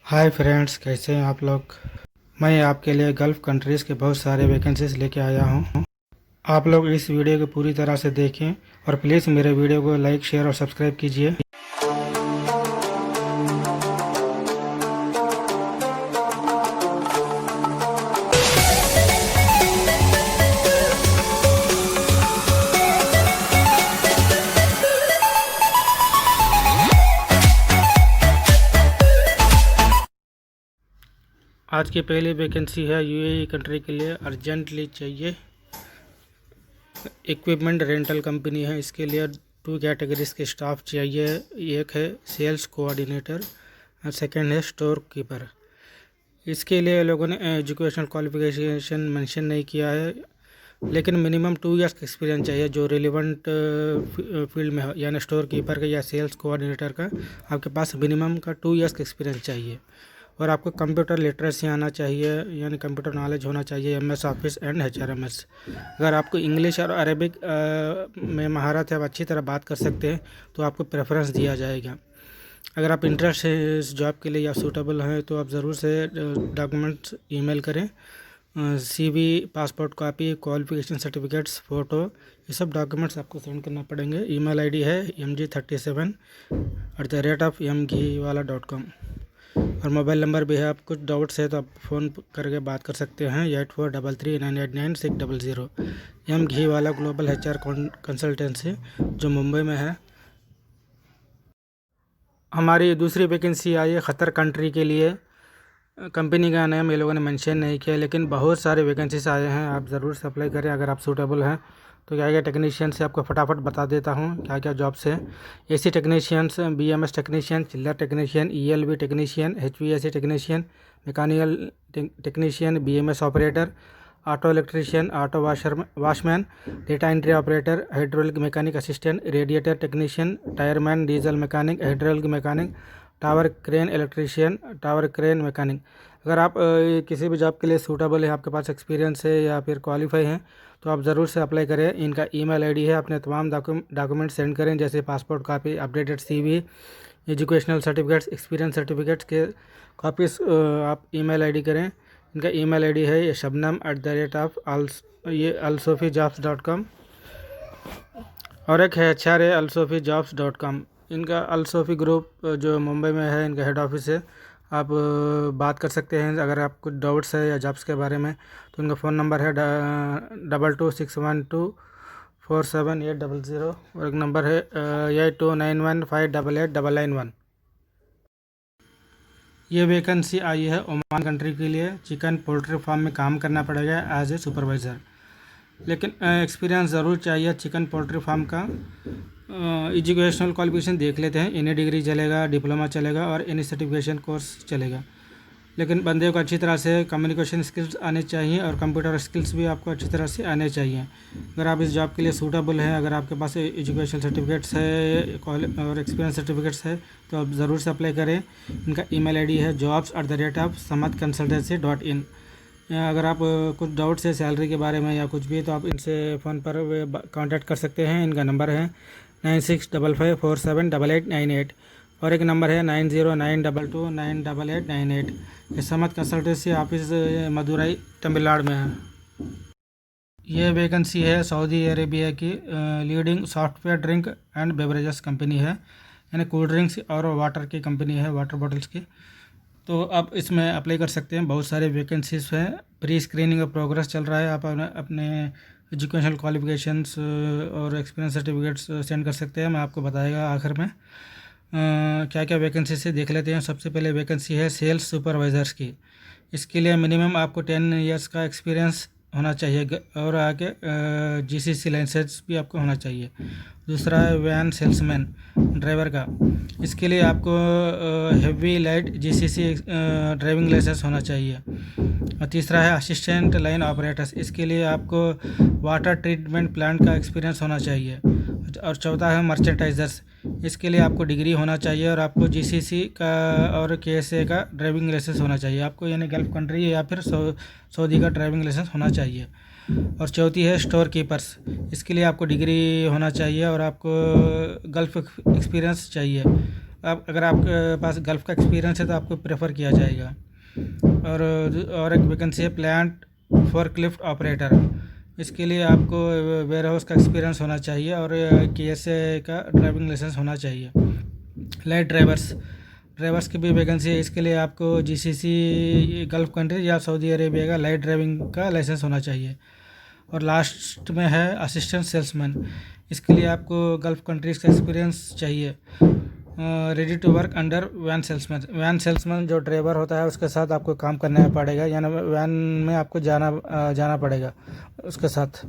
Hi friends, कैसे हैं आप लोग। मैं आपके लिए गल्फ़ कंट्रीज़ के बहुत सारे वैकेंसीज लेके आया हूं। आप लोग इस वीडियो को पूरी तरह से देखें और प्लीज़ मेरे वीडियो को लाइक, शेयर और सब्सक्राइब कीजिए। आज की पहली वैकेंसी है यूएई कंट्री के लिए, अर्जेंटली चाहिए। इक्विपमेंट रेंटल कंपनी है। इसके लिए 2 कैटेगरीज के स्टाफ चाहिए। एक है सेल्स कोऑर्डिनेटर और सेकंड है स्टोर कीपर। इसके लिए लोगों ने एजुकेशनल क्वालिफिकेशन मेंशन नहीं किया है, लेकिन मिनिमम 2 इयर्स का एक्सपीरियंस चाहिए जो रिलेवेंट फील्ड में हो, यानी स्टोर कीपर का या सेल्स कोऑर्डिनेटर का आपके पास मिनिमम का 2 इयर्स का एक्सपीरियंस चाहिए। और आपको कंप्यूटर लिटरेसी आना चाहिए, यानी कंप्यूटर नॉलेज होना चाहिए, एमएस ऑफिस एंड एचआरएमएस। अगर आपको इंग्लिश और अरेबिक में महारत है, आप अच्छी तरह बात कर सकते हैं तो आपको प्रेफरेंस दिया जाएगा। अगर आप इंटरेस्ट है इस जॉब के लिए या सूटेबल हैं तो आप ज़रूर से डॉक्यूमेंट्स ईमेल करें। CV, passport copy, qualification certificates, photo, ये सब डॉक्यूमेंट्स आपको सेंड करना पड़ेंगे। ईमेल आईडी है mg37@mghiwala.com और मोबाइल नंबर भी है। आप कुछ डाउट्स है तो आप फ़ोन करके बात कर सकते हैं 8433989600। M Ghiwala global HR consultancy जो मुंबई में है। हमारी दूसरी वैकेंसी आई है ख़तर कंट्री के लिए। कंपनी का नाम ये लोगों ने मेंशन नहीं किया, लेकिन बहुत सारे वैकेंसीज आए हैं। आप ज़रूर से अप्लाई करें अगर आप सूटेबल हैं तो। क्या क्या टेक्नीशियन से आपको फटाफट बता देता हूँ क्या क्या जॉब्स है। एसी टेक्नीशियंस, BMS टेक्नीशियन, चिल्लर technician, ELV technician, HVAC technician, mechanical technician, BMS operator, auto electrician, auto washman, data entry operator, hydraulic mechanic assistant, radiator technician, tyreman, diesel mechanic, hydraulic mechanic, tower crane electrician, tower crane mechanic. अगर आप किसी भी job के लिए suitable है, आपके पास experience है या फिर क्वालिफाई हैं तो आप ज़रूर से अप्लाई करें। इनका ईमेल आईडी है। अपने तमाम डॉक्यूमेंट सेंड करें, जैसे passport copy, updated CV, educational certificates, experience certificates के कॉपीज़ आप ईमेल आईडी करें। इनका ईमेल आईडी है ये shabnam@alsofijobs.com और एक है alsofijobs.com। इनका अलसोफ़ी ग्रुप जो मुंबई में है, इनका हेड ऑफिस है। आप बात कर सकते हैं अगर आप कुछ डाउट्स है या जॉब्स के बारे में। तो इनका फ़ोन नंबर है 2261247800 और एक नंबर है 8291588991। ये वैकेंसी आई है ओमान कंट्री के लिए। चिकन पोल्ट्री फार्म में काम करना पड़ेगा एज ए सुपरवाइज़र, लेकिन एक्सपीरियंस ज़रूर चाहिए चिकन पोल्ट्री फार्म का। एजुकेशनल क्वालिफिकेशन देख लेते हैं। एनी डिग्री चलेगा, डिप्लोमा चलेगा और एनी सर्टिफिकेशन कोर्स चलेगा, लेकिन बंदे को अच्छी तरह से कम्युनिकेशन स्किल्स आने चाहिए और कंप्यूटर स्किल्स भी आपको अच्छी तरह से आने चाहिए। अगर आप इस जॉब के लिए सूटेबल हैं, अगर आपके पास एजुकेशन सर्टिफिकेट्स है और एक्सपीरियंस सर्टिफिकेट्स है तो आप ज़रूर से अप्लाई करें। इनका ईमेल आईडी है jobs@samadconsultancy.in। अगर आप कुछ डाउट्स है सैलरी के बारे में या कुछ भी तो आप इनसे फ़ोन पर कांटेक्ट कर सकते हैं। इनका नंबर है 9655478898 और एक नंबर है 9092298898। ये समद कंसल्टेंसी ऑफिस मदुरई तमिलनाडु में है। ये वैकेंसी है सऊदी अरेबिया की leading software drink and beverages company है, यानी कोल्ड ड्रिंक्स और वाटर की कंपनी है, वाटर बॉटल्स की। तो आप इसमें अप्लाई कर सकते हैं। बहुत सारे वैकेंसीज हैं। प्री स्क्रीनिंग का प्रोग्रेस चल रहा है। आप अपने एजुकेशनल क्वालिफिकेशंस और एक्सपीरियंस सर्टिफिकेट्स सेंड कर सकते हैं। मैं आपको बताएगा आखिर में क्या क्या वैकेंसी से देख लेते हैं। सबसे पहले वैकेंसी है सेल्स सुपरवाइज़र्स की। इसके लिए मिनिमम आपको 10 इयर्स का एक्सपीरियंस होना चाहिए और आगे GCC लाइसेंस भी आपको होना चाहिए। दूसरा है वैन सेल्समैन ड्राइवर का। इसके लिए आपको heavy light GCC driving licence होना चाहिए। और तीसरा है असिस्टेंट लाइन ऑपरेटर्स। इसके लिए आपको वाटर ट्रीटमेंट प्लांट का एक्सपीरियंस होना चाहिए। और चौथा है मर्चेंटाइजर्स। इसके लिए आपको डिग्री होना चाहिए और आपको GCC का और KSA का ड्राइविंग लाइसेंस होना चाहिए आपको, यानी गल्फ़ कंट्री या फिर सऊदी का ड्राइविंग लाइसेंस होना चाहिए। और चौथी है स्टोर कीपर्स। इसके लिए आपको डिग्री होना चाहिए और आपको गल्फ़ एक्सपीरियंस चाहिए। आप अगर आपके पास गल्फ़ का एक्सपीरियंस है तो आपको प्रेफर किया जाएगा। और एक वैकेंसी है प्लांट फोर्कलिफ्ट ऑपरेटर। इसके लिए आपको वेयर हाउस का एक्सपीरियंस होना चाहिए और KSA का ड्राइविंग लाइसेंस होना चाहिए। लाइट ड्राइवर्स की भी वैकेंसी है। इसके लिए आपको GCC गल्फ़ कंट्री या सऊदी अरेबिया का लाइट ड्राइविंग का लाइसेंस होना चाहिए। और लास्ट में है असिस्टेंट सेल्समैन। इसके लिए आपको गल्फ़ कंट्रीज़ का एक्सपीरियंस चाहिए। Ready to work under van salesman जो ड्राइवर होता है उसके साथ आपको काम करना पड़ेगा, यानी वैन में आपको जाना पड़ेगा उसके साथ।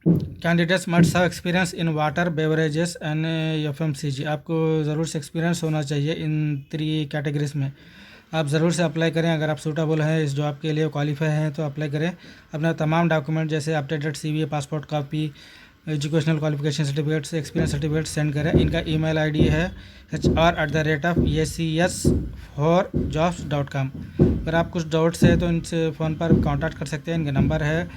Candidates must have experience in water beverages and FMCG। आपको ज़रूर से एक्सपीरियंस होना चाहिए इन 3 कैटेगरीज में। आप ज़रूर से अप्लाई करें। अगर आप सूटेबल हैं, इस जॉब के लिए क्वालिफाई हैं तो अप्लाई करें। अपना तमाम डॉक्यूमेंट जैसे updated CV, passport copy, educational qualification certificates, experience certificate send करें। इनका ईमेल ID है hr@acs4jobs.com। अगर आप कुछ डाउट्स है तो इनसे फ़ोन पर कांटेक्ट कर सकते हैं। इनका नंबर है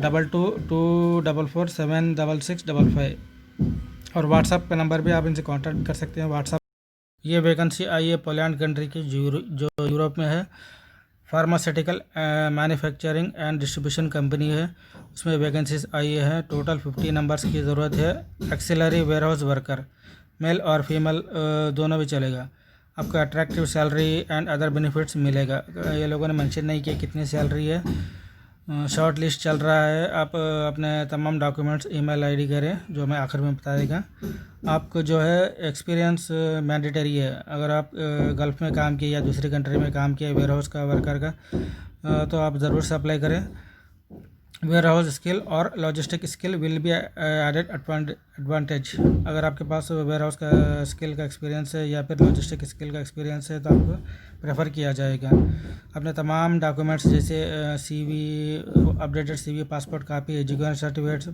2224476655 और व्हाट्सअप का नंबर भी आप इनसे कांटेक्ट कर सकते हैं व्हाट्सअप। ये वैकेंसी आई है पोलैंड कंट्री की जो यूरोप में है। Pharmaceutical manufacturing and distribution company है। उसमें वैकेंसीज आई है। टोटल 50 नंबर्स की ज़रूरत है। एक्सिलरी वेयरहाउस वर्कर, मेल और फीमेल दोनों भी चलेगा। आपको attractive salary and other benefits मिलेगा। ये लोगों ने मेंशन नहीं किया कितनी सैलरी है। शॉर्ट लिस्ट चल रहा है। आप अपने तमाम डॉक्यूमेंट्स ईमेल ID करें, जो मैं आखिर में बता देगा। आपको जो है एक्सपीरियंस मैंडेटरी है। अगर आप गल्फ़ में काम किए या दूसरी कंट्री में काम किए वेयर हाउस का वर्कर का, तो आप ज़रूर से अप्लाई करें। वेयर हाउस स्किल और logistic skill will be added advantage. अगर आपके पास वेयर हाउस का स्किल का एक्सपीरियंस है या फिर लॉजिस्टिक स्किल का एक्सपीरियंस है तो आपको प्रेफर किया जाएगा। अपने तमाम डॉक्यूमेंट्स जैसे CV, updated CV, passport copy, education certificates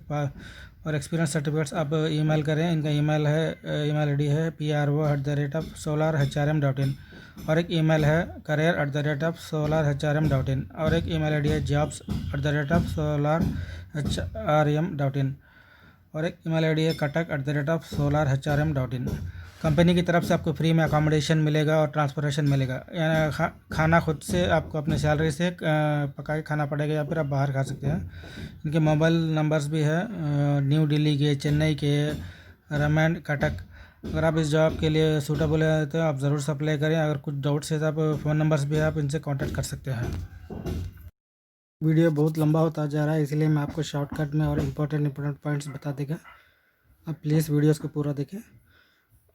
और एक्सपीरियंस सर्टिफिकेट्स आप ईमेल करें। इनका ईमेल ID है pro@solarhrm.in और एक ईमेल है career@solarhrm.in और एक ईमेल ID है jobs@solarhrm.in और एक ईमेल ID है katak@solarhrm.in। कंपनी की तरफ से आपको फ्री में अकोमोडेशन मिलेगा और ट्रांसपोर्टेशन मिलेगा। यानी खाना खुद से आपको अपने सैलरी से पका के खाना पड़ेगा या फिर आप बाहर खा सकते हैं। इनके मोबाइल नंबर्स भी है न्यू दिल्ली के, चेन्नई के, रमैन, कटक। अगर आप इस जॉब के लिए सूटेबल है तो आप ज़रूर से अप्लाई करें। अगर कुछ डाउट्स है तो आप फ़ोन नंबर्स भी है, आप इनसे कांटेक्ट कर सकते हैं। वीडियो बहुत लंबा होता जा रहा है, इसलिए मैं आपको शॉर्टकट में और इम्पोर्टेंट पॉइंट्स बता देगा। आप प्लीज़ वीडियोस को पूरा देखें।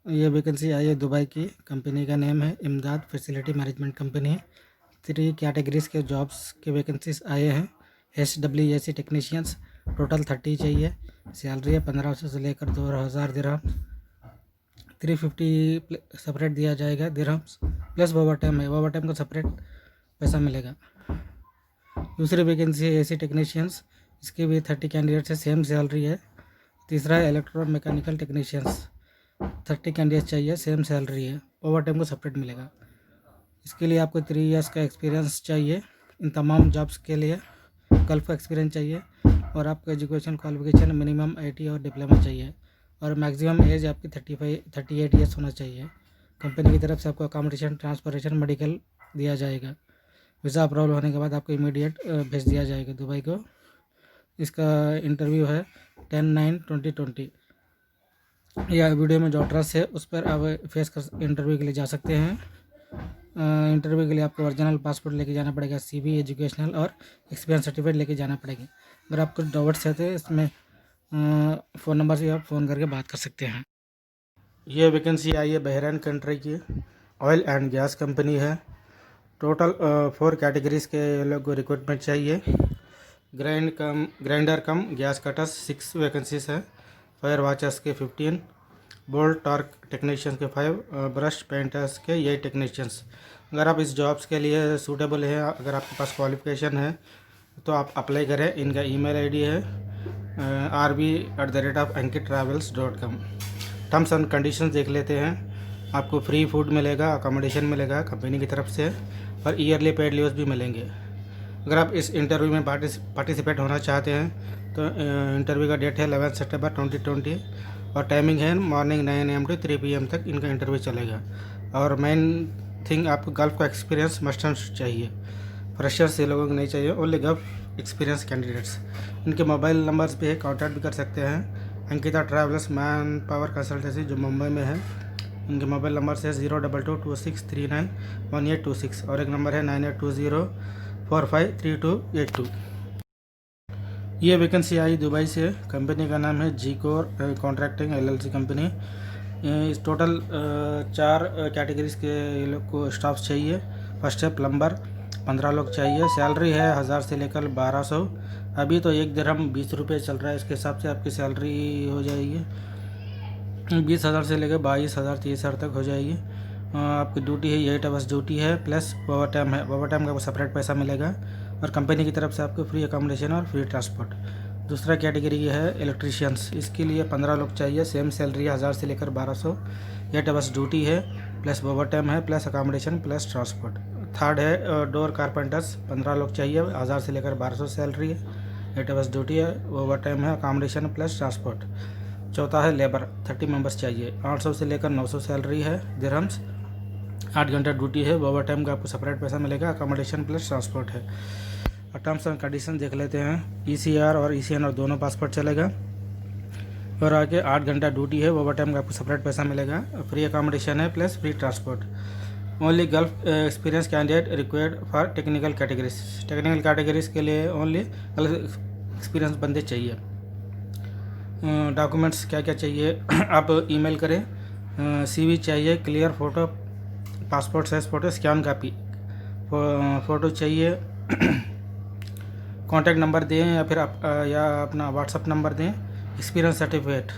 ये वैकेंसी आई है दुबई की। कंपनी का नेम है इमदाद फैसिलिटी मैनेजमेंट कंपनी। 3 कैटेगरीज के जॉब्स के वैकेंसीज आए हैं। HWAC टेक्नीशियंस, टोटल 30 चाहिए। सैलरी है 1500 से लेकर 2000 दिरहम। 350 सेपरेट दिया जाएगा दिरहम्स, प्लस ओवर टाइम है। ओवर टाइम का सेपरेट पैसा मिलेगा। दूसरी वैकेंसी है AC टेक्नीशियंस। इसके भी 30 कैंडिडेट्स है, सेम सैलरी है। तीसरा है इलेक्ट्रो मैकेनिकल टेक्नीशियंस, 30 कैंडिडेट्स चाहिए, सेम सैलरी है। ओवर टाइम को सेपरेट मिलेगा। इसके लिए आपको 3 इयर्स का एक्सपीरियंस चाहिए। इन तमाम जॉब्स के लिए गल्फ़ का एक्सपीरियंस चाहिए और आपका एजुकेशन क्वालिफिकेशन मिनिमम IT और डिप्लोमा चाहिए और मैक्सिमम एज आपकी 38 ईयर्स होना चाहिए। कंपनी की तरफ से आपको अकोमोडेशन, ट्रांसपोर्टेशन, मेडिकल दिया जाएगा। वीज़ा अप्रूवल होने के बाद आपको इमीडिएट भेज दिया जाएगा दुबई को। इसका इंटरव्यू है 10/9/2020। या वीडियो में जो एड्रेस है उस पर आप फेस कर इंटरव्यू के लिए जा सकते हैं। इंटरव्यू के लिए आपको ओरिजिनल पासपोर्ट लेके जाना पड़ेगा, CV, एजुकेशनल और एक्सपीरियंस सर्टिफिकेट लेके जाना पड़ेगा। अगर आप कुछ डाउट्स है तो इसमें फ़ोन नंबर से आप फ़ोन करके बात कर सकते हैं। ये वैकेंसी आई है बहरीन कंट्री की। ऑयल एंड गैस कंपनी है। टोटल 4 कैटेगरीज़ के लोग को रिक्रूटमेंट चाहिए। ग्राइंडर कम गैस कटर्स 6 वैकेंसीज है। फायर वॉचर्स के 15, बोल्ट टॉर्क टेक्नीशियंस के 5, ब्रश पेंटर्स के 8 टेक्नीशियंस। अगर आप इस जॉब्स के लिए सूटेबल है, अगर आपके पास क्वालिफिकेशन है तो आप अप्लाई करें। इनका ईमेल ID है rb@ankitTravels.com। टर्म्स एंड कंडीशंस देख लेते हैं। आपको फ्री फूड मिलेगा, अकोमोडेशन मिलेगा कंपनी की तरफ से और ईयरली पेड लीव्स भी मिलेंगे। अगर आप इस इंटरव्यू में पार्टिसिपेट होना चाहते हैं तो इंटरव्यू का डेट है 11 सितंबर 2020 और टाइमिंग है मॉर्निंग 9 AM to 3 PM तक इनका इंटरव्यू चलेगा। और मेन थिंग आपको गल्फ का एक्सपीरियंस मस्ट एंड चाहिए, फ्रेशर्स ये लोगों को नहीं चाहिए, ओनली गल्फ एक्सपीरियंस कैंडिडेट्स। इनके मोबाइल नंबर्स भी है, कॉन्टैक्ट भी कर सकते हैं। Ankita travellers man power consultancy जो मुंबई में है, इनके मोबाइल नंबर है 02226391826 और एक नंबर है 9820453282। ये वैकेंसी आई दुबई से, कंपनी का नाम है जी-कोर कॉन्ट्रैक्टिंग LLC कंपनी। इस टोटल 4 कैटेगरीज के ये लोग को स्टाफ चाहिए। फर्स्ट है प्लम्बर, 15 लोग चाहिए। सैलरी है 1000 से लेकर 1200। अभी तो 1 दिरहम 20 रुपये चल रहा है, इसके हिसाब से आपकी सैलरी हो जाएगी 20,000 से लेकर 22,000 30,000 तक हो जाएगी। आपकी ड्यूटी है 8 आवर्स ड्यूटी है, प्लस ओवर टाइम है। ओवर टाइम का आपको सेपरेट पैसा मिलेगा और कंपनी की तरफ से आपको फ्री अकोमोडेशन और फ्री ट्रांसपोर्ट। दूसरा कैटेगरी है इलेक्ट्रीशियंस, इसके लिए 15 लोग चाहिए। सेम सैलरी है 1000 से लेकर 1200। 8 आवर्स ड्यूटी है, प्लस ओवर टाइम है, plus accommodation, plus transport. Third है डोर कारपेंटर्स, 15 लोग चाहिए। 1000 से लेकर 1200 सैलरी है, 8 आवर्स ड्यूटी है, ओवर टाइम है, अकोमोडेशन प्लस ट्रांसपोर्ट। चौथा है लेबर, 30 मेंबर्स चाहिए। 800 से लेकर 900 सैलरी है दिरहम्स, 8 घंटा ड्यूटी है। ओवर टाइम का आपको सेपरेट पैसा मिलेगा, अकोमोडेशन प्लस ट्रांसपोर्ट है। टर्म्स एंड कंडीशन देख लेते हैं। ECR और ECN और दोनों पासपोर्ट चलेगा। और आगे 8 घंटा ड्यूटी है, ओवर टाइम का आपको सेपरेट पैसा मिलेगा, फ्री अकोमोडेशन है, plus free transport. Only gulf experience candidate required for technical categories. Technical categories के लिए ओनली एक्सपीरियंस बंदे चाहिए। डॉक्यूमेंट्स क्या क्या चाहिए आप ईमेल करें। CV चाहिए, clear photo, passport size photo, scan copy photo चाहिए। कॉन्टैक्ट नंबर दें या फिर या अपना व्हाट्सअप नंबर दें। एक्सपीरियंस सर्टिफिकेट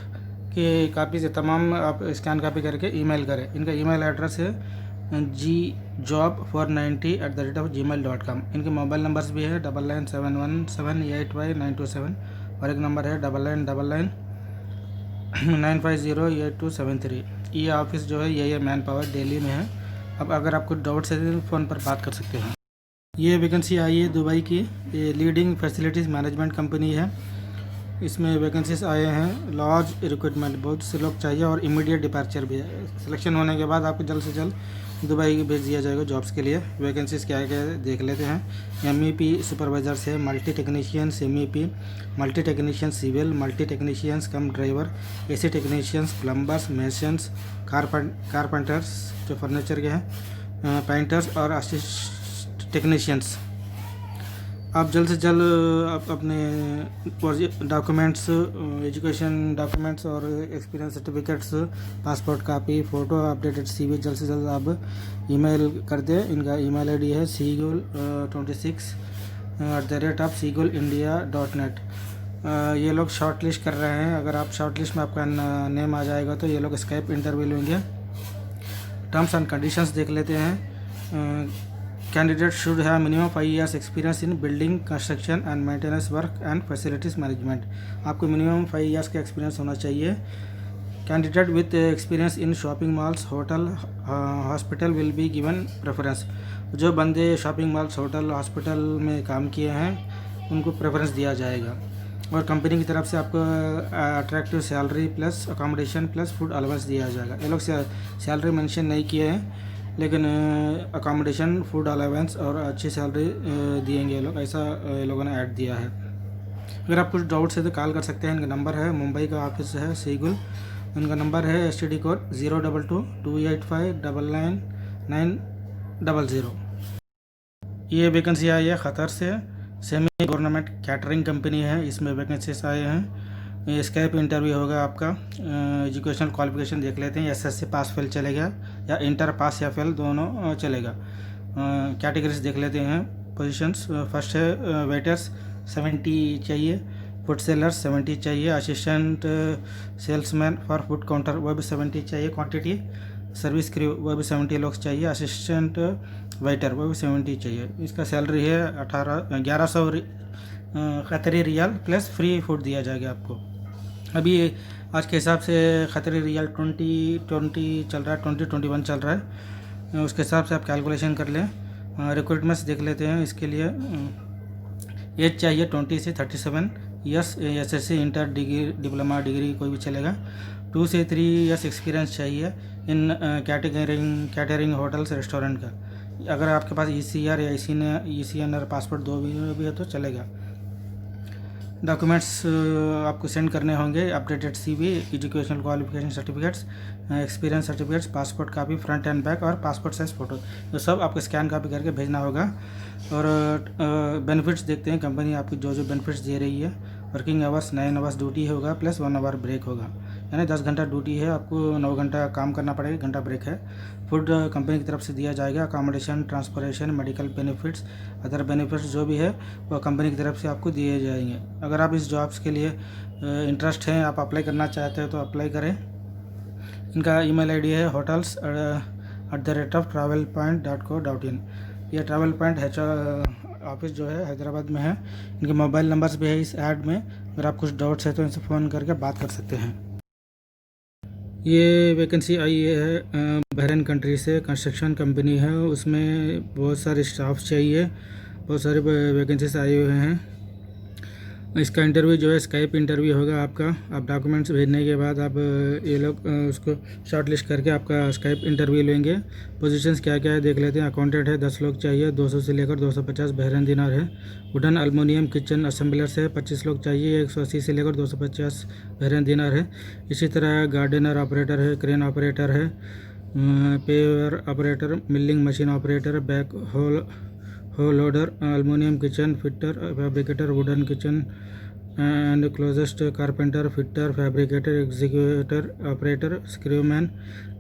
की कापी से तमाम आप स्कैन कापी करके ईमेल करें। इनका ईमेल एड्रेस है gjob490@gmail.com। इनके मोबाइल नंबर्स भी है 997178Y927 और एक नंबर है 9999508273। ये ऑफिस जो है ये मैन पावर दिल्ली में है। अब अगर आपको डाउट है फ़ोन पर बात कर सकते हैं। ये वैकेंसी आई है दुबई की, ये लीडिंग फैसिलिटीज़ मैनेजमेंट कंपनी है। इसमें वैकेंसीज आए हैं, लार्ज रिक्रूटमेंट, बहुत से लोग चाहिए और इमीडिएट डिपार्चर भी है। सिलेक्शन होने के बाद आपको जल्द से जल्द दुबई भेज दिया जाएगा जॉब्स के लिए। वैकेंसीज क्या क्या देख लेते हैं। MEP सुपरवाइजर से, multi technicians MEP, multi technician civil, multi technicians cum driver, AC technicians, plumbers, masons, carpenters जो फर्नीचर के हैं, पेंटर्स और असिस्ट टेक्नीशियंस। आप जल्द से जल्द आप अपने डॉक्यूमेंट्स, एजुकेशन डॉक्यूमेंट्स और experience certificates, passport copy, photo, updated CV जल्द से जल्द आप ईमेल कर दें। इनका ईमेल ID है sigul26@seagulindia.net। ये लोग शॉर्ट लिस्ट कर रहे हैं। अगर आप शॉर्ट लिस्ट में आपका नेम आ जाएगा तो ये लोग स्काइप इंटरव्यू लेंगे। टर्म्स एंड कंडीशंस देख लेते हैं। Candidate should have minimum 5 years experience in building construction and maintenance work and facilities management. आपको मिनिमम 5 years का एक्सपीरियंस होना चाहिए। Candidate with experience in shopping malls, hotel, hospital will be given preference. जो बंदे shopping malls, hotel, hospital में काम किए हैं उनको प्रेफरेंस दिया जाएगा। और कंपनी की तरफ से आपको attractive salary plus accommodation plus food allowance दिया जाएगा। ये लोग सैलरी मेंशन नहीं किए हैं, लेकिन अकोमोडेशन, फूड अलाउंस और अच्छी सैलरी दिएंगे ये लोग, ऐसा ये लोगों ने ऐड दिया है। अगर आप कुछ डाउट्स है तो कॉल कर सकते हैं। इनका नंबर है, मुंबई का ऑफिस है सीगुल। इनका नंबर है STD कोड 02228599900। ये वैकेंसी आई है ख़तर से, सेमी गवर्नमेंट कैटरिंग कंपनी है। इसमें वैकेंसीज आए हैं। स्काइप इंटरव्यू होगा आपका। एजुकेशन क्वालिफिकेशन देख लेते हैं। SSC पास फेल चलेगा या इंटर पास या फेल दोनों चलेगा। कैटेगरीज देख लेते हैं। पोजीशंस फर्स्ट है वेटर्स 70 चाहिए, फूड सेलर्स 70 चाहिए, assistant salesman for food counter वो भी 70 चाहिए क्वांटिटी, सर्विस क्रू वो भी 70 लोग चाहिए, असिस्टेंट वेटर वो भी 70 चाहिए। इसका सैलरी है 1100 क़तरी रियाल प्लस फ्री फूड दिया जाएगा आपको। अभी आज के हिसाब से क़तरी रियाल 20 चल रहा है, 2021 चल रहा है। उसके हिसाब से आप कैलकुलेशन कर लें। रिक्रूटमेंट्स देख लेते हैं। इसके लिए एज चाहिए 20 से 37 years SSC inter degree diploma degree कोई भी चलेगा। 2 से 3 ईयर्स एक्सपीरियंस चाहिए इन कैटरिंग होटल्स रेस्टोरेंट का। अगर आपके पास ECR या ECN और पासपोर्ट दो भी है तो चलेगा। डॉक्यूमेंट्स आपको सेंड करने होंगे updated CV, educational qualification certificates, experience certificates, passport copy front end back और पासपोर्ट साइज फ़ोटो, तो सब आपको स्कैन कापी करके भेजना होगा। और बेनिफिट्स देखते हैं कंपनी आपको जो बेनिफिट्स दे रही है। वर्किंग आवर्स 9 आवर्स ड्यूटी होगा प्लस 1 आवर ब्रेक होगा, यानी 10 घंटा ड्यूटी है, आपको 9 घंटा काम करना पड़ेगा, 1 घंटा ब्रेक है। फूड कंपनी की तरफ से दिया जाएगा। Accommodation, transportation, medical benefits, other benefits जो भी है वो कंपनी की तरफ से आपको दिए जाएंगे। अगर आप इस जॉब्स के लिए इंटरेस्ट हैं, आप अप्लाई करना चाहते हो तो अप्लाई करें। इनका ईमेल ID है hotels@travelpoint.co.in। ये ट्रैवल पॉइंट ऑफिस जो है हैदराबाद में है। इनके मोबाइल नंबर्स भी है इस ऐड में। अगर आप कुछ डाउट्स है तो इनसे फ़ोन करके बात कर सकते हैं। ये वैकेंसी आई है बहरीन कंट्री से, कंस्ट्रक्शन कंपनी है, उसमें बहुत सारे स्टाफ चाहिए, बहुत सारे वैकेंसीज आए हुए हैं। इसका इंटरव्यू जो है स्काइप इंटरव्यू होगा आपका। आप डॉक्यूमेंट्स भेजने के बाद आप ये लोग उसको शॉर्ट लिस्ट करके आपका स्काइप इंटरव्यू लेंगे। पोजीशंस क्या क्या है देख लेते हैं। अकाउंटेंट है 10 लोग चाहिए, 200 से लेकर 250 बहरीन दिनार है। वुडन एल्युमिनियम किचन असेंबलर्स है 25 लोग चाहिए, 180 से लेकर 250 बहरीन दिनार है। इसी तरह गार्डनर ऑपरेटर है, क्रेन ऑपरेटर है, paver operator, milling machine operator, backhoe loader, aluminium kitchen fitter, fabricator, wooden kitchen and closets, carpenter, fitter, fabricator, excavator operator, screwman,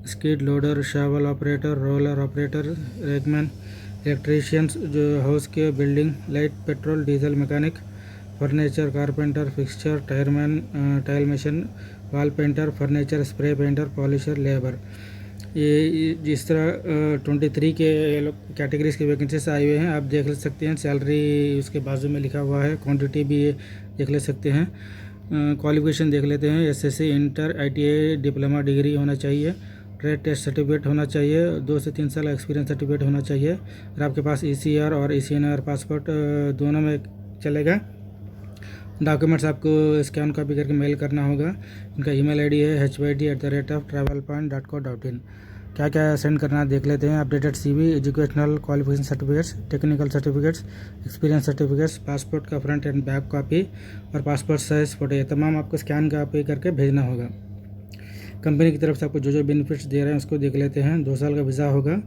skid loader, shovel operator, roller operator, rackman, electricians जो house के, building light, petrol diesel mechanic, furniture carpenter, fixture, tyreman, tile machine, wall painter, furniture spray painter, polisher, labour. ये जिस तरह 23 के categories के vacancies आए हुए हैं, आप देख ले सकते हैं। सैलरी उसके बाजू में लिखा हुआ है, क्वांटिटी भी ये देख ले सकते हैं। क्वालिफिकेशन देख लेते हैं। SSC inter ITI diploma degree होना चाहिए, ट्रेड टेस्ट सर्टिफिकेट होना चाहिए, 2 से 3 साल एक्सपीरियंस सर्टिफिकेट होना चाहिए। और आपके पास ECR और ECNR पासपोर्ट दोनों में चलेगा। डॉक्यूमेंट्स आपको स्कैन कॉपी करके मेल करना होगा। इनका ईमेल ID है hyd@travelpoint.co.in। क्या क्या सेंड करना है देख लेते हैं। Updated CV, educational qualification certificates, technical certificates, experience certificates, passport का फ्रंट एंड बैक कॉपी और पासपोर्ट साइज फ़ोटो, ये तमाम आपको स्कैन कॉपी करके भेजना होगा। कंपनी की तरफ से आपको जो बेनिफिट्स दे रहे हैं उसको देख लेते हैं। 2 साल का वीज़ा होगा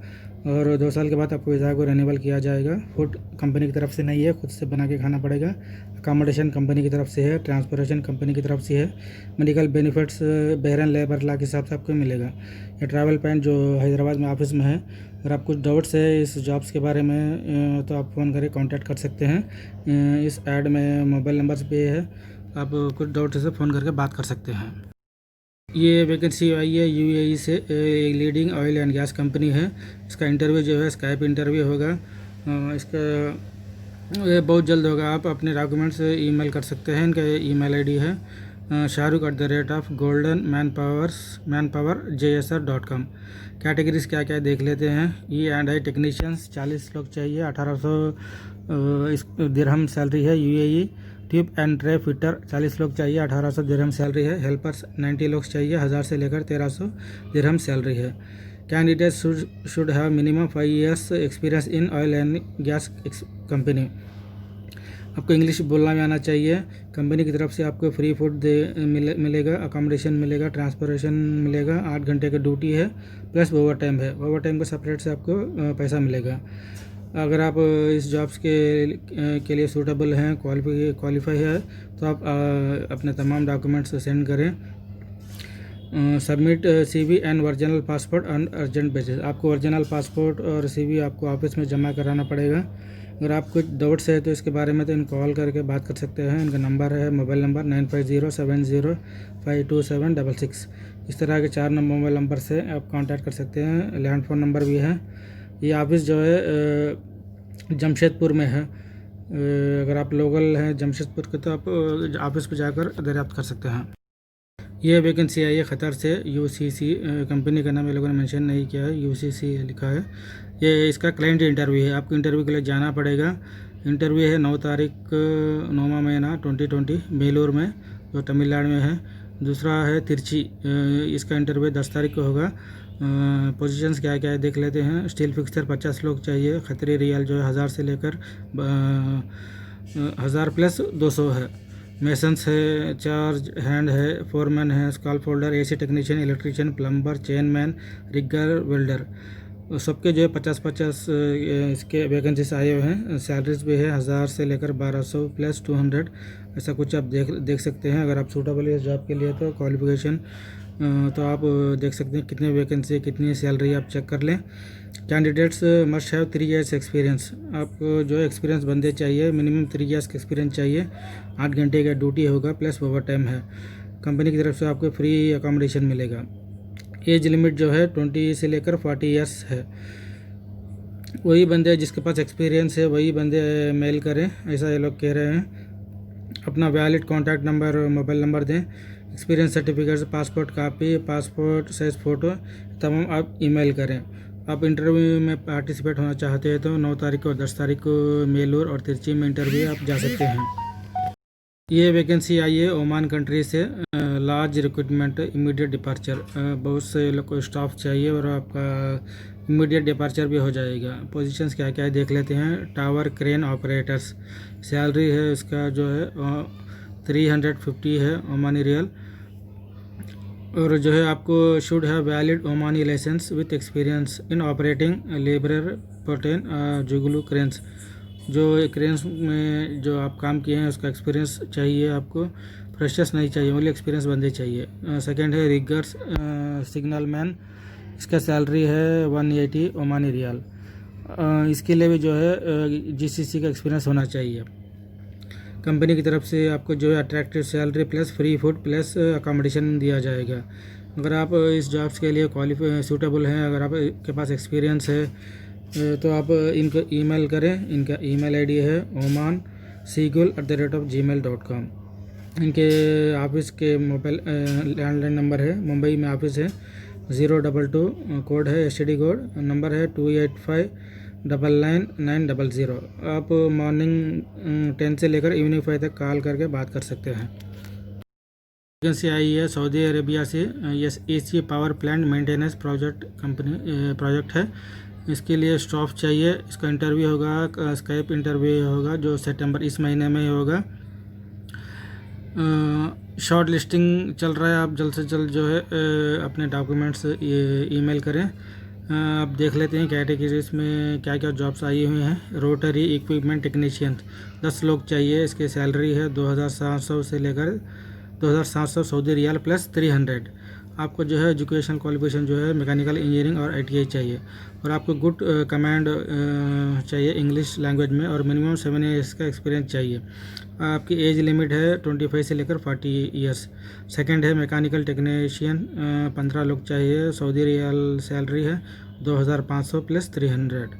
और 2 साल के बाद आपको वीज़ा को रिन्यूअल किया जाएगा। फूड कंपनी की तरफ से नहीं है, खुद से बना के खाना पड़ेगा। अकोमोडेशन कंपनी की तरफ से है, ट्रांसपोर्टेशन कंपनी की तरफ से है। Medical benefits Bahrain labour law के हिसाब से आपको मिलेगा। ये ट्रैवल पॉइंट जो हैदराबाद में ऑफिस में है। अगर आप कुछ डाउट्स है इस जॉब्स के बारे में तो आप फ़ोन करके कांटेक्ट कर सकते हैं। इस ऐड में मोबाइल नंबर्स पे है, आप कुछ डाउट्स से फ़ोन करके बात कर सकते हैं। ये वैकेंसी आई है UAE से, एक leading oil and gas company है। इसका इंटरव्यू जो है स्काइप इंटरव्यू होगा। इसका ये बहुत जल्द होगा। आप अपने डॉक्यूमेंट्स ईमेल कर सकते हैं। इनका ईमेल ID है shahrukh@goldenmanpower.jsr.com। कैटेगरीज क्या क्या देख लेते हैं। E&I टेक्नीशियंस 40 लोग चाहिए, 1800 दिरहम सैलरी है। UAE tube and tray fitter 40 लोग चाहिए, 1800 दिरहम सैलरी है। हेल्पर्स 90 लोग चाहिए, 1000 से लेकर 1300 दिरहम सैलरी है। Candidate should have minimum 5 years experience in oil and gas company. आपको इंग्लिश बोलना भी आना चाहिए। कंपनी की तरफ से आपको फ्री फूड मिलेगा, अकोमोडेशन मिलेगा, ट्रांसपोर्टेशन मिलेगा। 8 घंटे की ड्यूटी है प्लस ओवर टाइम है। ओवर टाइम का सेपरेट से आपको पैसा मिलेगा। अगर आप इस जॉब्स के लिए सूटेबल हैं, क्वालिफाई है तो आप अपने तमाम डॉक्यूमेंट्स सेंड करें। Submit CV and original passport on urgent basis. आपको ओरिजिनल पासपोर्ट और CV आपको ऑफिस में जमा कराना पड़ेगा। अगर आप कुछ डाउट्स है तो इसके बारे में तो इनको कॉल करके बात कर सकते हैं। इनका नंबर है मोबाइल नंबर 9507052766। इस तरह के 4 मोबाइल नंबर से आप कांटेक्ट कर सकते हैं। लैंडफोन नंबर भी है। ये ऑफिस जो है जमशेदपुर में है। अगर आप लोकल हैं जमशेदपुर के तो आप ऑफिस पर जाकर दरियाफ्त कर सकते हैं। ये वैकेंसी आई है ख़तर से, UCC कंपनी का नाम ये लोगों ने मेंशन नहीं किया है, UCC लिखा है। ये इसका क्लाइंट इंटरव्यू है। आपको इंटरव्यू के लिए जाना पड़ेगा। इंटरव्यू है 9 तारीख 9वां महीना 2020 बेलूर में, जो तमिलनाडु में है। दूसरा है तिरची, इसका इंटरव्यू 10 तारीख को होगा। पोजीशंस क्या क्या है देख लेते हैं। स्टील फिक्सर 50 लोग चाहिए। खतरी रियल जो है 1000 से लेकर 1000 प्लस 200 है। मेसन्स है, चार्ज हैंड है, फोरमैन है, scaffolder, AC technician, electrician, plumber, chainman, rigger, welder, सबके जो है 50-50 इसके वैकेंसीज आए हुए हैं। सैलरीज भी है 1000 से लेकर 1200 प्लस 200, ऐसा कुछ आप देख सकते हैं। अगर आप सूटेबल है इस जॉब के लिए तो क्वालिफिकेशन तो आप देख सकते हैं कितनी वैकेंसी, कितनी सैलरी, आप चेक कर लें। Candidates must have 3 years experience. आपको जो एक्सपीरियंस बंदे चाहिए, मिनिमम 3 ईयर्स का एक्सपीरियंस चाहिए। 8 घंटे का ड्यूटी होगा प्लस ओवर टाइम है। कंपनी की तरफ से आपको फ्री अकोमोडेशन मिलेगा। एज लिमिट जो है 20 से लेकर 40 ईयर्स है। वही बंदे जिसके पास एक्सपीरियंस है वही बंदे मेल करें, ऐसा ये लोग कह रहे हैं। अपना valid contact number, mobile number दें। Experience certificate, passport copy, passport size photo तमाम आप ईमेल करें। आप इंटरव्यू में पार्टिसिपेट होना चाहते हैं तो 9 तारीख को 10 तारीख को मेलूर और तिरची में इंटरव्यू आप जा सकते हैं। ये वैकेंसी आई है ओमान कंट्री से। लार्ज रिक्रूटमेंट, इमीडिएट डिपार्चर, बहुत से लोग को स्टाफ चाहिए और आपका इमीडिएट डिपार्चर भी हो जाएगा। पोजीशंस क्या क्या है देख लेते हैं। टावर क्रेन ऑपरेटर्स, सैलरी है इसका जो है 350 है ओमानी रियल। और जो है आपको शुड है valid Omani licence with experience in operating labour पोर्टेन जुगलू क्रेन्स। जो क्रेन्स में जो आप काम किए हैं उसका एक्सपीरियंस चाहिए आपको, फ्रेशर्स नहीं चाहिए, ओनली एक्सपीरियंस बंदे चाहिए। सेकंड है रिगर्स सिग्नल मैन, इसका सैलरी है 180 ओमानी रियाल। इसके लिए भी जो है जीसीसी का एक्सपीरियंस होना चाहिए। कंपनी की तरफ से आपको जो है attractive salary plus free food plus accommodation दिया जाएगा। अगर आप इस जॉब्स के लिए सूटेबल हैं, अगर आपके पास एक्सपीरियंस है तो आप इनको ईमेल करें। इनका ईमेल आईडी है omanseagull@gmail.com। इनके ऑफिस के मोबाइल लैंडलाइन नंबर है, मुंबई में ऑफिस है, 022 कोड है, एसटीडी कोड नंबर है 285999900। आप मॉर्निंग 10 से लेकर इवनिंग 5 तक कॉल करके बात कर सकते हैं। वैकेंसी आई है सऊदी अरेबिया से। ये AC power plant maintenance project है। इसके लिए स्टाफ चाहिए। इसका इंटरव्यू होगा, स्काइप इंटरव्यू होगा जो सितंबर इस महीने में होगा। शॉर्ट लिस्टिंग चल रहा है। आप जल्द से जल्द जो है अपने डॉक्यूमेंट्स ईमेल करें। आप देख लेते हैं कैटेगरीज में क्या क्या जॉब्स आई हुई हैं। रोटरी इक्विपमेंट टेक्नीशियन 10 लोग चाहिए। इसकी सैलरी है 2700 से लेकर 2700 सऊदी रियाल प्लस 300। आपको जो है एजुकेशन क्वालिफिकेशन जो है मैकेनिकल इंजीनियरिंग और आईटीआई चाहिए। और आपको गुड कमांड चाहिए इंग्लिश लैंग्वेज में, और मिनिमम 7 ईयर्स का एक्सपीरियंस चाहिए। आपकी एज लिमिट है 25 से लेकर 40 ईयर्स। सेकंड है मैकेनिकल टेक्नीशियन 15 लोग चाहिए। सऊदी रियाल सैलरी है 2500 प्लस 300।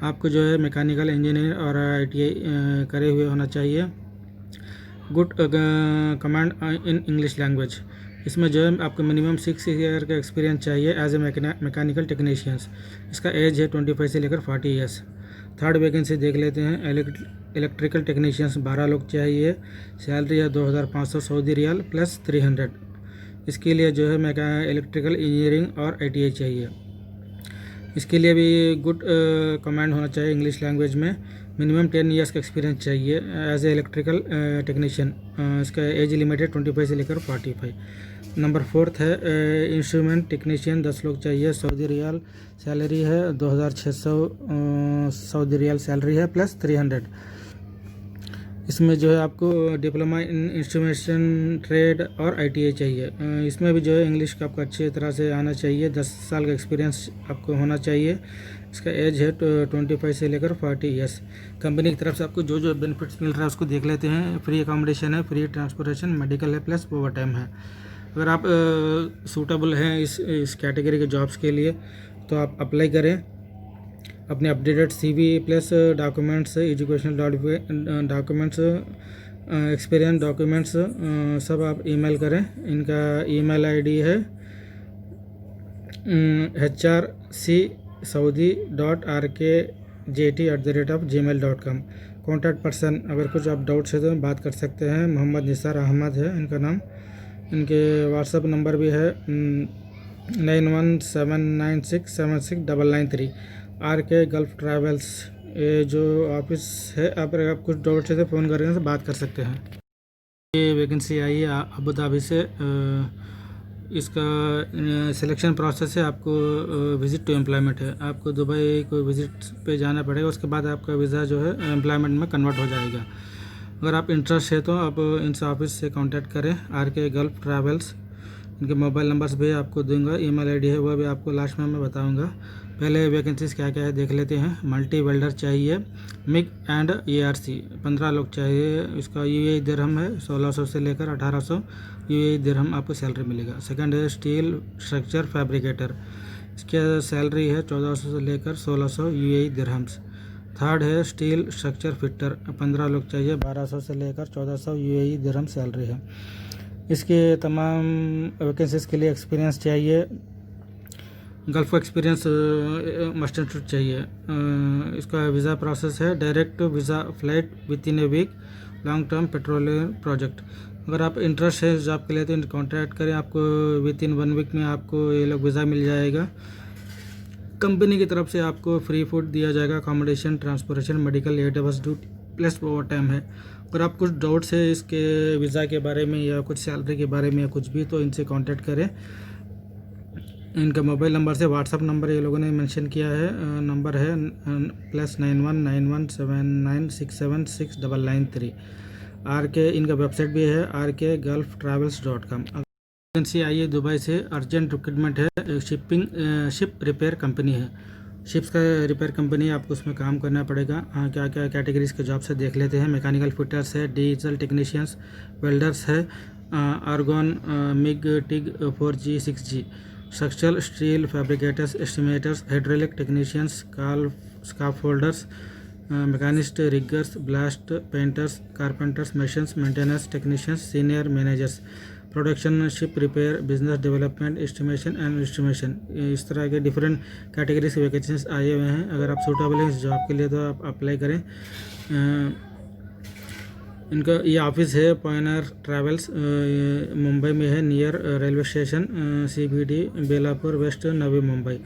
आपको जो है मैकेनिकल इंजीनियर और आईटीआई करे हुए होना चाहिए। Good command in English language. इसमें जो है आपको मिनिमम 6 ईयर का एक्सपीरियंस चाहिए एज ए मैकेनिकल टेक्नीशियंस। इसका एज है 25 से लेकर 40 ईयर्स। थर्ड वैकेंसी देख लेते हैं। इलेक्ट्रिकल टेक्नीशियंस 12 लोग चाहिए। सैलरी है 2500 सऊदी रियाल प्लस 300। इसके लिए जो है इलेक्ट्रिकल इंजीनियरिंग और आईटीआई चाहिए। इसके लिए भी गुड कमांड होना चाहिए इंग्लिश लैंग्वेज में। मिनिमम 10 ईयर्स का एक्सपीरियंस चाहिए एज ए इलेक्ट्रिकल टेक्नीशियन। इसका एज लिमिट है 25 से लेकर 45। नंबर 4 है इंस्ट्रूमेंट टेक्नीशियन 10 लोग चाहिए। सऊदी रियाल सैलरी है 2600 सऊदी रियाल सैलरी है प्लस 300। इसमें जो है आपको डिप्लोमा इन इंस्ट्रूमेंटेशन ट्रेड और आईटीआई चाहिए। इसमें भी जो है इंग्लिश का आपको अच्छी तरह से आना चाहिए। 10 साल का एक्सपीरियंस आपको होना चाहिए। इसका एज है 25 से लेकर 40 ईयर्स। कंपनी की तरफ से आपको जो जो बेनिफिट्स मिल रहा है उसको देख लेते हैं। फ्री अकोमोडेशन है, फ्री ट्रांसपोर्टेशन, मेडिकल है प्लस ओवर टाइम है। अगर आप सूटेबल हैं इस कैटेगरी के जॉब्स के लिए तो आप अप्लाई करें। अपने updated CV plus documents, educational documents, experience documents सब आप ईमेल करें। इनका ईमेल आईडी है hrcsaudi.rkjt@gmail.com। कॉन्टैक्ट पर्सन, अगर कुछ आप डाउट्स है तो बात कर सकते हैं, मोहम्मद निसार अहमद है इनका नाम। इनके व्हाट्सअप नंबर भी है 9179676993। RK गल्फ ट्रैवल्स, ये जो ऑफिस है, अगर आप कुछ डाउट्स है तो फ़ोन करेंगे तो बात कर सकते हैं। ये वैकेंसी आई है अबू धाबी से। इसका सिलेक्शन प्रोसेस है, आपको विज़िट टू एम्प्लॉयमेंट है, आपको दुबई को विज़िट पे जाना पड़ेगा, उसके बाद आपका वीज़ा जो है एम्प्लॉयमेंट में कन्वर्ट हो जाएगा। अगर आप इंटरेस्ट है तो आप इनसे ऑफिस से कांटेक्ट करें, RK गल्फ ट्रैवल्स। इनके मोबाइल नंबर्स भी आपको दूंगा, ईमेल आईडी है वो भी आपको लास्ट में मैं बताऊंगा। पहले वैकेंसीज़ क्या क्या है देख लेते हैं। मल्टी वेल्डर चाहिए, मिग एंड ARC, 15 लोग चाहिए। इसका UAE दिरहम है, 1600 से लेकर 1800 UAE दिरहम आपको सैलरी मिलेगा। सेकंड है स्टील स्ट्रक्चर फैब्रिकेटर, इसकी सैलरी है 1400 से लेकर 1600 UAE दिरहम्स। थर्ड है स्टील स्ट्रक्चर फिटर, 15 लोग चाहिए, 1200 से लेकर 1400 UAE दिरहम सैलरी है। इसके तमाम वैकेंसीज़ के लिए एक्सपीरियंस चाहिए, gulf experience must and should चाहिए। इसका वीज़ा प्रोसेस है direct visa, flight within a week, long term petroleum project. अगर आप इंटरेस्ट है जॉब के लिए तो कॉन्टैक्ट करें, आपको विद इन 1 वीक में आपको ये लोग वीज़ा मिल जाएगा। कंपनी की तरफ से आपको फ्री फूड दिया जाएगा, accommodation, transportation, medical, 8 hours duty plus over time है। अगर आप कुछ डाउट्स है इसके वीज़ा के बारे में या कुछ सैलरी के बारे में या कुछ भी, तो इनसे कांटेक्ट करें। इनका मोबाइल नंबर से व्हाट्सअप नंबर ये लोगों ने मेंशन किया है, नंबर है +91917966769993। RK इनका वेबसाइट भी है rkgulftravels.com। वैकेंसी आई है दुबई से, अर्जेंट रिक्रूटमेंट है, शिप रिपेयर कंपनी है, शिप्स का रिपेयर कंपनी है, आपको उसमें काम करना पड़ेगा। हाँ, क्या क्या कैटेगरीज के जॉब से देख लेते हैं। मैकेनिकल फिटर्स है, डीजल टेक्नीशियंस, वेल्डर्स है, argon, MIG, TIG, 4G 6G, structural steel fabricators, estimators, hydraulic technicians, scaffolders, machinist, riggers, blast, painters, carpenters, machines, maintenance technicians, senior managers, production, ship repair, business development, estimation and estimation. इस तरह के different category से vacancies आए हुए हैं। अगर आप suitable हैं इस जॉब के लिए तो आप अप्लाई करें। इनका ये ऑफिस है पॉइनर ट्रैवल्स, मुंबई में है, near railway station CBD Belapur west, Navi Mumbai.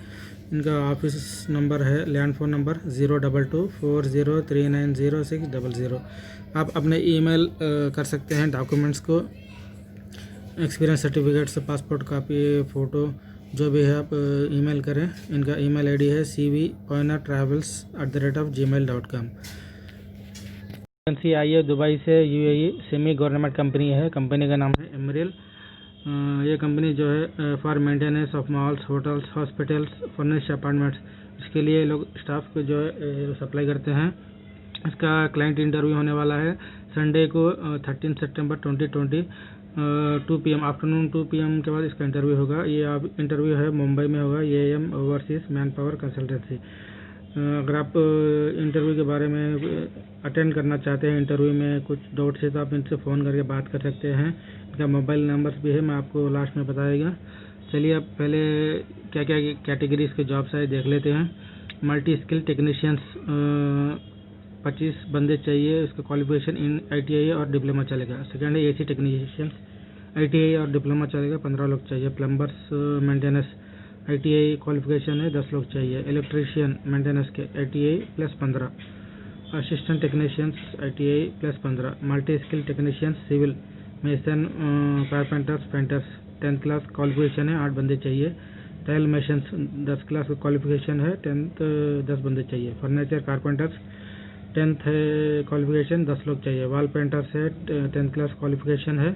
इनका ऑफिस नंबर है, लैंड फ़ोन नंबर 02240390600। आप अपने ईमेल कर सकते हैं डॉक्यूमेंट्स को, experience certificates, passport copy, photo, जो भी है आप ईमेल करें। इनका ईमेल आईडी है cvpoinertravels@gmail.com। वैकेंसी आई है दुबई से, UAE सेमी गवर्नमेंट कंपनी है, कंपनी का नाम है एमरिल। ये कंपनी जो है for maintenance of malls, hotels, hospitals, furnished apartments, इसके लिए लोग स्टाफ को जो है सप्लाई करते हैं। इसका क्लाइंट इंटरव्यू होने वाला है संडे को 13 सितंबर 2020 2 PM, आफ्टरनून 2 PM के बाद इसका इंटरव्यू होगा। ये आप इंटरव्यू है मुंबई में होगा, AM overseas man power consultancy. अगर आप इंटरव्यू के बारे में अटेंड करना चाहते हैं, इंटरव्यू में कुछ डाउट्स है तो आप इनसे फ़ोन करके बात कर सकते हैं। इनका मोबाइल नंबर्स भी है, मैं आपको लास्ट में बताएगा। चलिए अब पहले क्या क्या कैटेगरीज के जॉब्स आए देख लेते हैं। मल्टी स्किल टेक्नीशियंस 25 बंदे चाहिए, इसका क्वालिफिकेशन इन ITI और डिप्लोमा चलेगा। सेकेंड है AC टेक्नीशियंस, ITI और डिप्लोमा चलेगा, 15 लोग चाहिए। प्लम्बर्स मेंटेनेंस, ITI क्वालिफिकेशन है, 10 लोग चाहिए। इलेक्ट्रीशियन मेंटेनेंस के ITI +15। Assistant technicians ITI +15। Multi skill technicians civil, mason, carpenters, painters, 10th class qualification है, 8 बंदे चाहिए। टाइल मशीन्स 10 क्लास का क्वालिफिकेशन है, 10 बंदे चाहिए। फर्नीचर कारपेंटर्स 10th है क्वालिफिकेशन, 10 लोग चाहिए। वॉल पेंटर्स है, 10th क्लास क्वालिफिकेशन है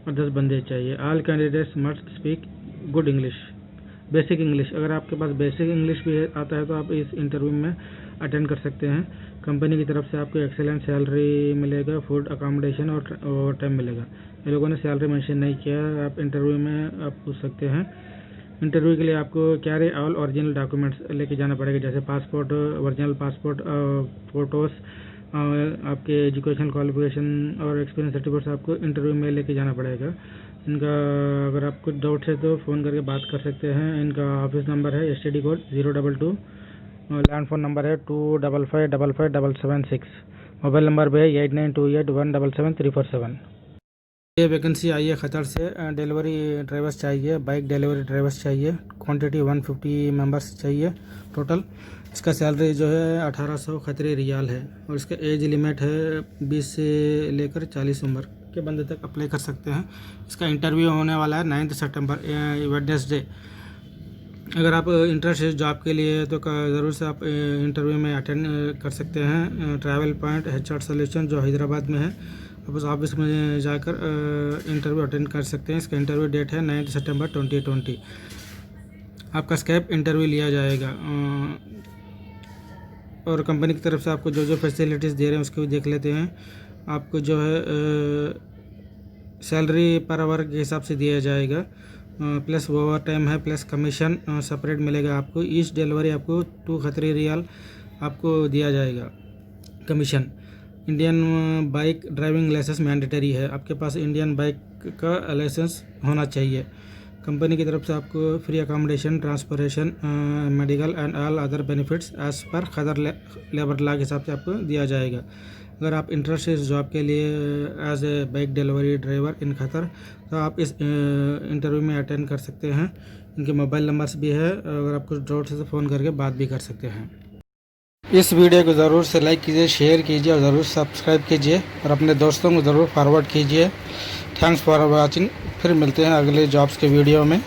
और 10 बंदे चाहिए। All candidates must speak good English, basic English. अगर आपके पास बेसिक इंग्लिश भी आता है तो आप इस इंटरव्यू में अटेंड कर सकते हैं। कंपनी की तरफ से आपको एक्सेलेंट सैलरी मिलेगा, फूड, अकोमोडेशन और ओवर टाइम मिलेगा। ये लोगों ने सैलरी मेंशन नहीं किया, आप इंटरव्यू में आप पूछ सकते हैं। इंटरव्यू के लिए आपको कैरी ऑल ओरिजिनल डॉक्यूमेंट्स लेके जाना पड़ेगा, जैसे पासपोर्ट, ओरिजिनल पासपोर्ट, फ़ोटोज़, आपके एजुकेशन क्वालिफिकेशन और एक्सपीरियंस सर्टिफिकेट्स आपको इंटरव्यू में लेके जाना पड़ेगा। इनका अगर आप कुछ डाउट्स है तो फ़ोन करके बात कर सकते हैं। इनका ऑफिस नंबर है STD code 022, land phone number है 25555776। मोबाइल नंबर भी है 8928177347। ये वैकेंसी आई है क़तर से। डिलीवरी ड्राइवर्स चाहिए, बाइक डिलीवरी ड्राइवर्स चाहिए। क्वांटिटी 150 मेंबर्स चाहिए टोटल। इसका सैलरी जो है 1800 क़तरी रियाल है और इसका एज लिमिट है 20 से लेकर 40 उम्र के बंदे तक अप्लाई कर सकते हैं। इसका इंटरव्यू होने वाला है 9 सितंबर वेडनेसडे। अगर आप इंटरेस्टेड जॉब के लिए तो ज़रूर से आप इंटरव्यू में अटेंड कर सकते हैं। ट्रैवल पॉइंट HR सॉल्यूशन जो हैदराबाद में है, आप उस ऑफिस में जाकर इंटरव्यू अटेंड कर सकते हैं। इसका इंटरव्यू डेट है 9 सितंबर 2020। आपका स्काइप इंटरव्यू लिया जाएगा और कंपनी की तरफ से आपको जो जो फैसिलिटीज़ दे रहे हैं उसको भी देख लेते हैं। आपको जो है सैलरी पर आवर के हिसाब से दिया जाएगा, प्लस ओवर टाइम है, प्लस कमीशन सेपरेट मिलेगा आपको। ईच डिलीवरी आपको 2 क़तरी रियाल आपको दिया जाएगा commission. Indian bike driving licence mandatory है, आपके पास इंडियन बाइक का लाइसेंस होना चाहिए। कंपनी की तरफ से आपको free accommodation, transportation, medical and all other benefits as per Qatar labour law के हिसाब से आपको दिया जाएगा। अगर आप इंटरेस्टेड इस जॉब के लिए as a bike delivery driver in Qatar, तो आप इस इंटरव्यू में अटेंड कर सकते हैं। इनके मोबाइल नंबर्स भी है, अगर आपको डाउट से फ़ोन करके बात भी कर सकते हैं। इस वीडियो को ज़रूर से लाइक कीजिए, शेयर कीजिए और ज़रूर सब्सक्राइब कीजिए और अपने दोस्तों को ज़रूर फॉरवर्ड कीजिए। Thanks for watching. फिर मिलते हैं अगले जॉब्स के वीडियो में।